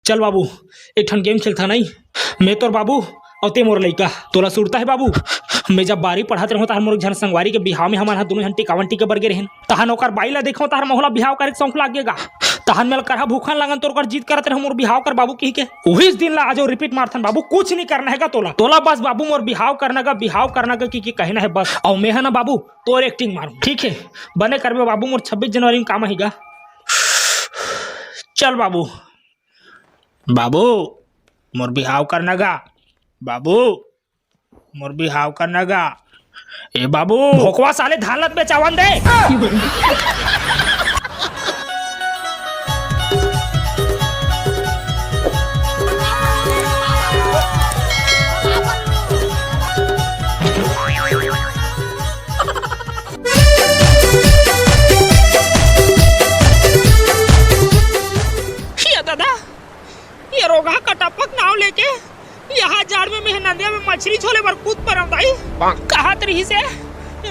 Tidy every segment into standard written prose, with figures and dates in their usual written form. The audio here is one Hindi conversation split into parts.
चल बाबू एक ठन गेम खेलता नहीं मैं तोर बाबू और ते मोर लइका तोला सुरता है बाबू। मैं जब बारी पढ़ाते रहो तार मोर झन संगवारी के बिहाव में हमारा दोनों झन टिकावंटी के बरगे रहन तहन ओकर बाई ला देखो तार मोहला बिहाव करे शौक लागेगा तहन मेल करहा भूखन लागन तोर कर जीत करत रहो मोर बिहाव कर बाबू की के वही दिन ला आज रिपीट मारथन बाबू कुछ नहीं करना हैगा तोला बस बाबू मोर बिहाव करना का की कहना है बस और मैं है ना बाबू तोर एक्टिंग मारू ठीक है बने करबे बाबू मोर 26 जनवरी में काम हैगा। चल बाबू बाबू मोर बिहाव करना गा बाबू मोर बिहाव करना गा ए बाबू भोकवा साले धालत में चावन दे ये रोगा का टपक नाव लेके यहाँ जाड़ में नदिया में मछली छोले पर कूद पर दाई कहा तरी से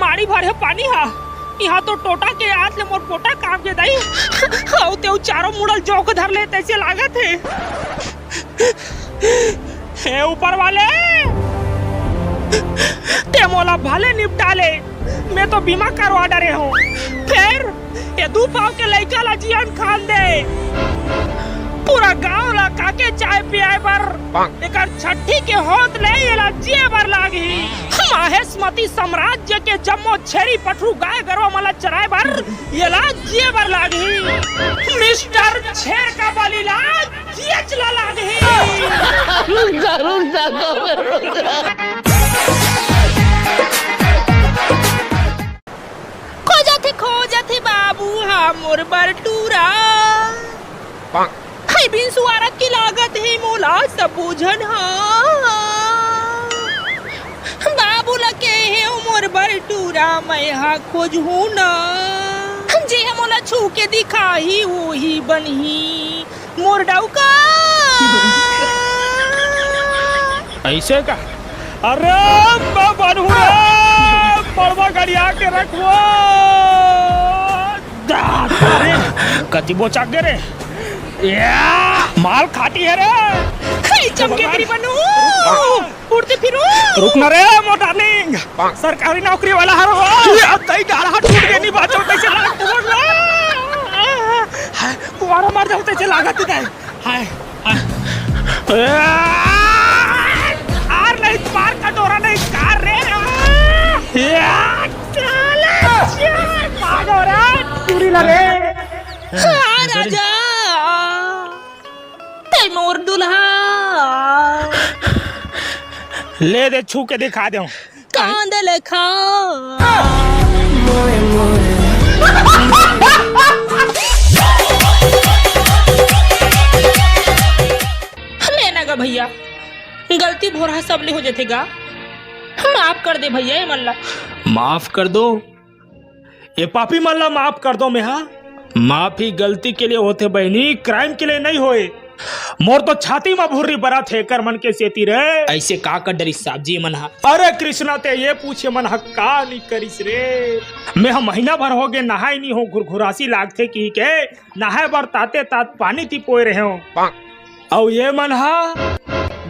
मारी भरे पानी हा यहाँ तो टोटा के हाथ ले मोर पोटा काम के दाई औ ते चारों मुड़ल जोक धर ले तैसे लागत है हे ऊपर वाले ते मोला भले निपटा ले मैं तो बीमा करवा डरे हूँ फिर ये 2 पाव के लइका ला जियन खान दे पूरा गांव ला काके चाय पियाए पर एकर छठी के होत ले येला जिए बर लागी माहेशमती साम्राज्य के जम्मो छेरी पठरू गाय गरवा मला चराए बर येला जिए बर लागी मिस्टर छेर का बलिला जिए चला लागी खो जाथे बाबू हा मोर बरटूरा बिन सुवारक की लागत है मोला सब बुझन बाबू लगे है मोर बरटूरा मैं हा खोज हूँ ना जे मोला छू के दिखाही वही बनही मोर डौका ऐसे का अरे बनू परवा गड़िया के रखो कति बोचा गे रे माल खाती है रे चमके तेरी बनू उड़ते फिरू रुक ना रे मो डार्लिंग सरकारी नौकरी वाला हरो अब तई डाला टूट के नहीं बाचो कैसे लागत हाय पुआरा मार जाते चला लागत है हाय आर नहीं मार का डोरा नहीं कार रे चला भागो रे चूरी लगे राजा मोर दुल्हा ले दे छू के दिखा दे कांद लेखा लेना गा भैया गलती भोरा सब ले हो जातेगा माफ कर दे भैया मल्ला माफ कर दो ये पापी मल्ला माफ कर दो मेहा माफी गलती के लिए होते बहनी क्राइम के लिए नहीं होए मोर तो छाती में भूरी बरा थे कर मन के सेती रे ऐसे का कर डरी साहब जी मन अरे कृष्णा ते ये पूछे मन का नहीं करिस रे मैं हम महीना भर हो गए नहाई नहीं हो घुरघुरासी लागथे की के नहाए बर ताते तात पानी ती पोए रहे हो और ये मन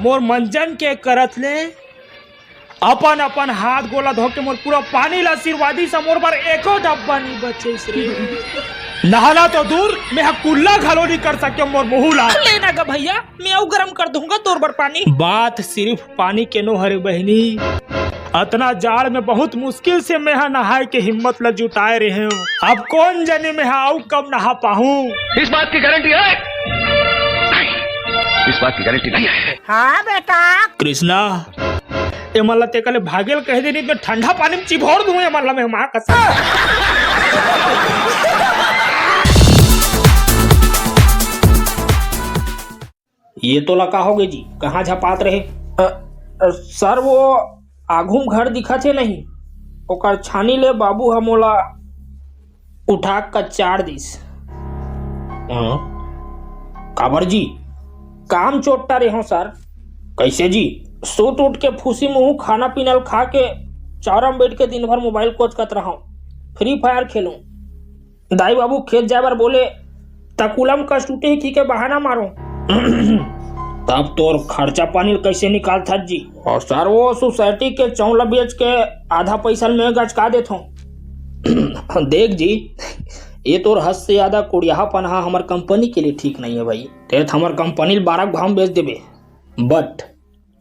मोर मंजन के करत ले अपन अपन हाथ गोला धो के मोर पूरा पानी ला आशीर्वादी से मोर पर एको डब्बा नहीं बचे रे नहाना तो दूर मैं कुल्ला घलो नहीं कर सके मोर मुहुला लेना गा भैया मैं गरम कर दूंगा तोर बर पानी बात सिर्फ पानी के नो हरे बहनी अतना जाड़ में बहुत मुश्किल से मैं नहाए के हिम्मत ल जुटाए रहे हूँ अब कौन जाने मैं आऊ कब नहा पाऊँ इस बात की गारंटी है इस बात की गारंटी नहीं है हाँ बेटा कृष्णा ये मल्ला ते कले भागेल कह दे नहीं मैं ठंडा पानी में चिभोर दूं ये मल्ला मैं मां कसम ये तो लगा होगे जी कहाँ झपात रहे सर वो आघूम घर दिखा थे नहीं ओकर छानी ले बाबू हमोला उठा का 4 दिस काबर जी काम चोटता रहे हो सर कैसे जी सूट उठ के फूसी मुँह खाना पीना खा के चारम बैठ के दिन भर मोबाइल कोच करत रहा फ्री फायर खेलूं दाई बाबू खेत जाए बार बोले तकुलम कष्ट उठे ही के बहाना मारो तब तो खर्चा पानी कैसे निकाल था जी? और सर वो सोसाइटी के चौला बेच के आधा पैसा में गचका देता हूँ। देख जी, ये तो हद से ज्यादा कुड़िया पन्हा हमार कंपनी के लिए ठीक नहीं है भाई। ते हमार कंपनी 12 भाव बेच देबे, बट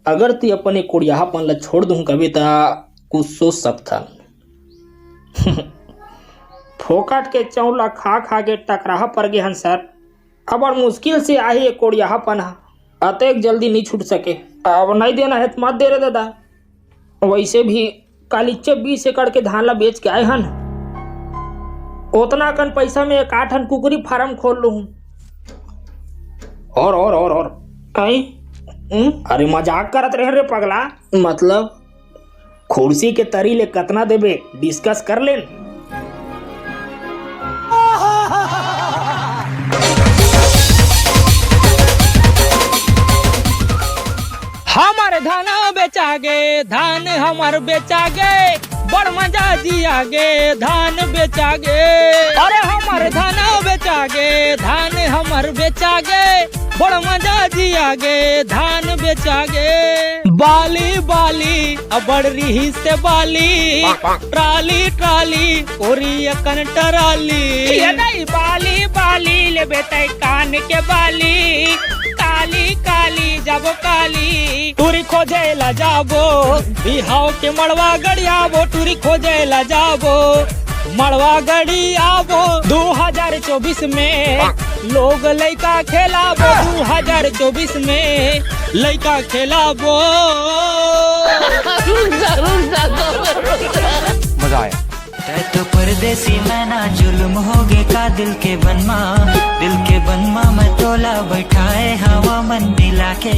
अगर तू अपने कुड़ियापन ला छोड़ दूं कभी ता कुछ सोच सकता। फोकट के चौला खा खा के टकराहा पड़ गए हन सर। अब और मुश्किल से आई ये कोड़ियापन अतएक जल्दी नहीं छूट सके। अब नहीं देना है तो मत दे रे दादा। वैसे भी कालीचे 20 एकड़ के धान ला बेच के आए हन, उतना कन पैसा में एक 8 कुकरी फार्म खोल लूँ। और आई अरे मजाक करत रहे रे पगला। मतलब कुर्सी के तरी ले कतना देबे डिस्कस कर लेन। हमारे धान बेचागे, धान हमार बेचागे, बड़ मजा जियागे, धान बेचागे। अरे हमारे धान बेचागे, धान हमार बेचागे, बड़ मजा जियागे, धान बेचागे। बाली बाली अबड़ रही से बाली, ट्राली ट्राली ओरी कन टराली। ये नहीं बाली बाली ले बेटे कान के बाली, काली काली जाबो काली टूरी खोजे ला जाबो, बिहाव के मड़वा गड़ियाबो, टूरी खोजे ला जाबो, मड़वा गड़ी आबो। 2024 में लोग लइका खेलाबो, 2024 में लइका खेलाबो। मजा आया। तो परदेसी मैं ना जुल्म हो गे का दिल के बनमा, दिल के बनमा मैं तोला बैठाए हवा मन मिला के।